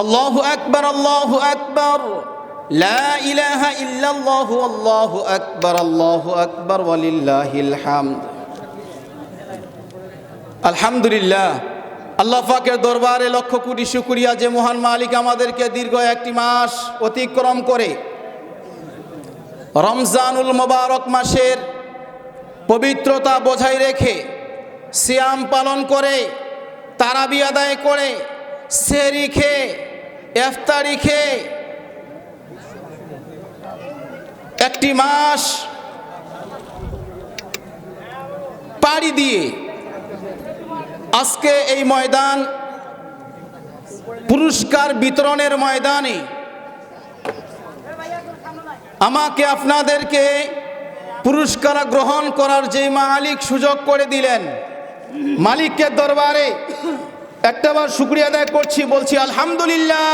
আল্লাহু আকবার, আল্লাহু আকবার, লা ইলাহা ইল্লাল্লাহু, আল্লাহু আকবার, আল্লাহু আকবার, ওয়ালিল্লাহিল হামদ। আলহামদুলিল্লাহ, আল্লাহ পাকের দরবারে লক্ষ কোটি শুকরিয়া যে মহান মালিক আমাদেরকে দীর্ঘ একটি মাস অতিক্রম করে রমজানুল মোবারক মাসের পবিত্রতা বজায় রেখে সিয়াম পালন করে, তারাবি আদায় করে, সেহরি খেয়ে, ইফতারি খেয়ে একটি মাস পাড়ি দিয়ে আজকে এই ময়দান, পুরস্কার বিতরণের ময়দানে আমাকে আপনাদেরকে পুরস্কার গ্রহণ করার যে মালিক সুযোগ করে দিলেন, মালিকের দরবারে একটাবার শুকরিয়া আদায় করছি, বলছি আলহামদুলিল্লাহ।